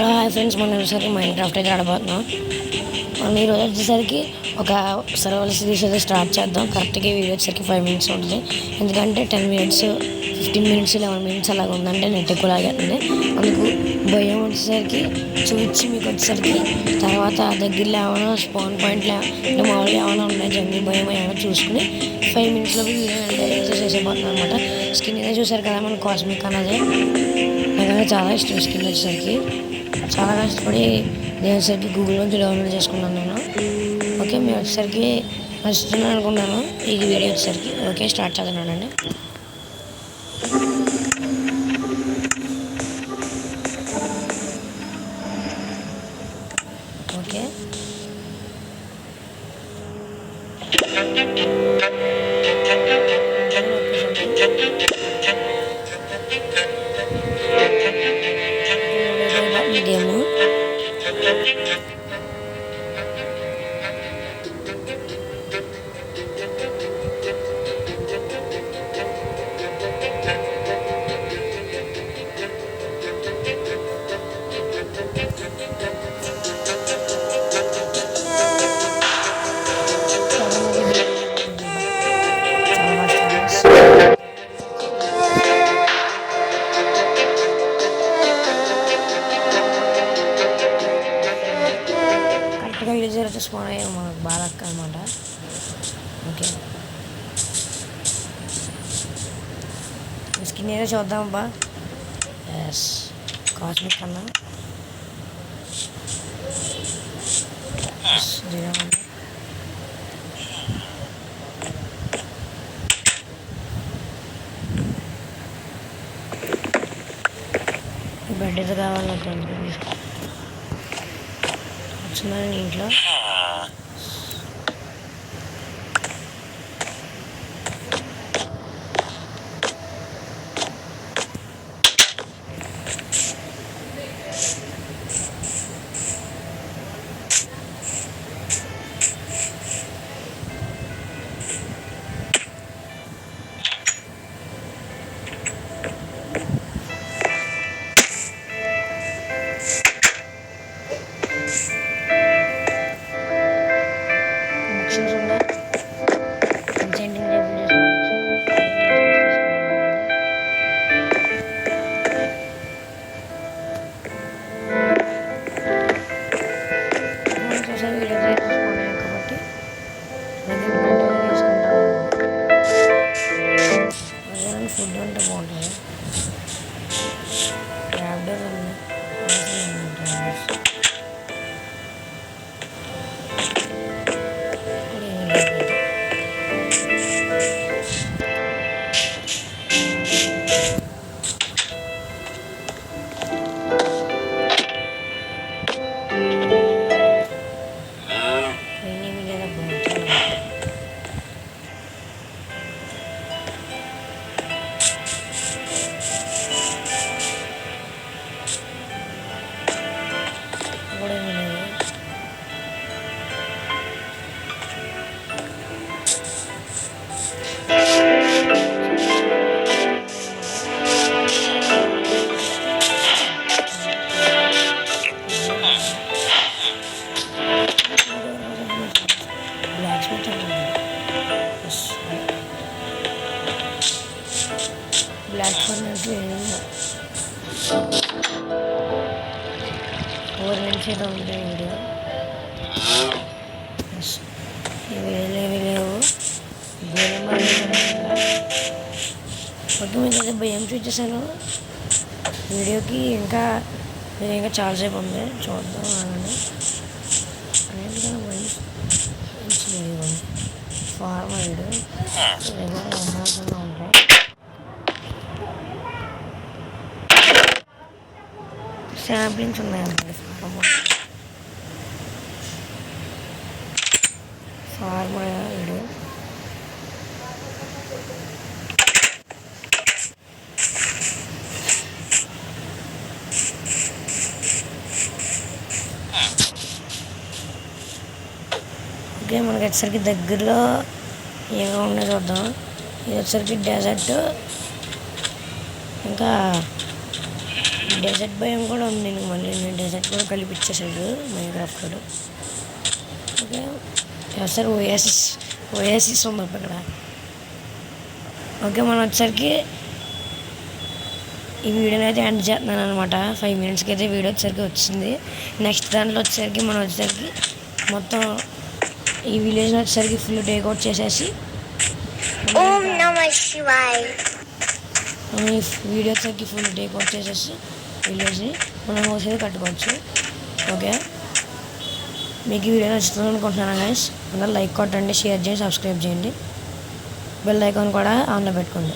Hi friends, మనం వచ్చేసరికి mind craft అయితే ఆడబోతున్నాం. మనం ఈరోజు వచ్చేసరికి ఒక సర్వైవల్ సిరీస్ అయితే స్టార్ట్ చేద్దాం. కరెక్ట్గా వీడియో వచ్చేసరికి 5 minutes ఉంటుంది. ఎందుకంటే 10 minutes 15 minutes 11 minutes అలాగ ఉందంటే నెట్ ఎక్కువ లాగేస్తుంది. అందుకు భయం వచ్చేసరికి చూపించి మీకు వచ్చేసరికి తర్వాత దగ్గరలో ఏమైనా స్పాన్ పాయింట్లు అంటే మామూలుగా ఏమైనా ఉన్నాయి జంగిల్ భయం ఏమైనా చూసుకుని 5 minutesలోకి వీడియో అయితే చేసేపోతున్నాం అనమాట. స్కిన్ అయితే చూసారు కదా, మన కాస్మిక్ అన్నది నాకు చాలా ఇష్టం. స్కిన్ వచ్చేసరికి చాలా కష్టపడి నేను వచ్చేసరికి గూగుల్ నుంచి డౌన్లోడ్ చేసుకున్నాను నేను. ఓకే, మీరు వచ్చేసరికి నచ్చుతున్నాను అనుకున్నాను ఈ వీడియో వచ్చేసరికి. ఓకే, స్టార్ట్ చేస్తున్నానండి. ఓకే, గేమ్ కరెక్ట్గా యూజర్ వచ్చి స్పాన్ అయ్యే మనకు బాగా అక్క అనమాట. ఓకే, స్కిన్ ఏదో చూద్దాం అబ్బా. ఎస్, కాస్మిక్ కన్నా బెడ్ అయితే కావాలి నాకు. వచ్చిందని ఇంట్లో ఫుడ్ ఉంటే బాగుంటుంది. ర్యాప్డర్ ఉంది, బ్లాక్ ఫర్నెస్ ఓవర్ నుంచి ఏదో ఉంది వీడియో. ఇవి లేవు. ఓకే, మీకు భయం చూసేసాను వీడియోకి. ఇంకా చాలాసేపు ఉంది, చూద్దాం అనండి. అన్నింటికన్నా మంచి ఫార్మ్ వీడియో ఉండాల్సిన ఉంటాయి. శాంప్లింగ్స్ ఉన్నాయండి. ఫార్మ్ వీడియో ఓకే, మనకి వచ్చేసరికి దగ్గరలో ఏమో ఉన్నాయి చూద్దాం. ఇది వచ్చేసరికి డెజర్ట్, ఇంకా డెజర్ట్ భయం కూడా ఉంది. నేను మళ్ళీ నేను డెజర్ట్ కూడా కలిపిచ్చేసాడు మైన్క్రాఫ్ట్లో. ఓకే సార్ ఓఎస్ఎస్ ఉంది ఇక్కడ. ఓకే మనం వచ్చేసరికి ఈ వీడియోని అయితే ఎండ్ చేస్తున్నాను అనమాట. 5 minutesకి అయితే వీడియో వచ్చేసరికి వచ్చింది. నెక్స్ట్ దాంట్లో వచ్చేసరికి మనం వచ్చేసరికి మొత్తం ఈ విలేజ్ని వచ్చేసరికి ఫుల్ టేక్అవుట్ చేసేసి ఓం నమః శివాయ ఈ వీడియో వచ్చేసరికి ఫుల్ టేక్అవుట్ చేసేసి విలేజ్ని మనం వచ్చేది కట్టుకోవచ్చు. ఓకే మీకు ఈ వీడియో నచ్చుతుంది అనుకుంటున్నాను గైస్. అందరూ లైక్ కొట్టండి, షేర్ చేయండి, సబ్స్క్రైబ్ చేయండి, బెల్ ఐకాన్ కూడా ఆన్లో పెట్టుకోండి.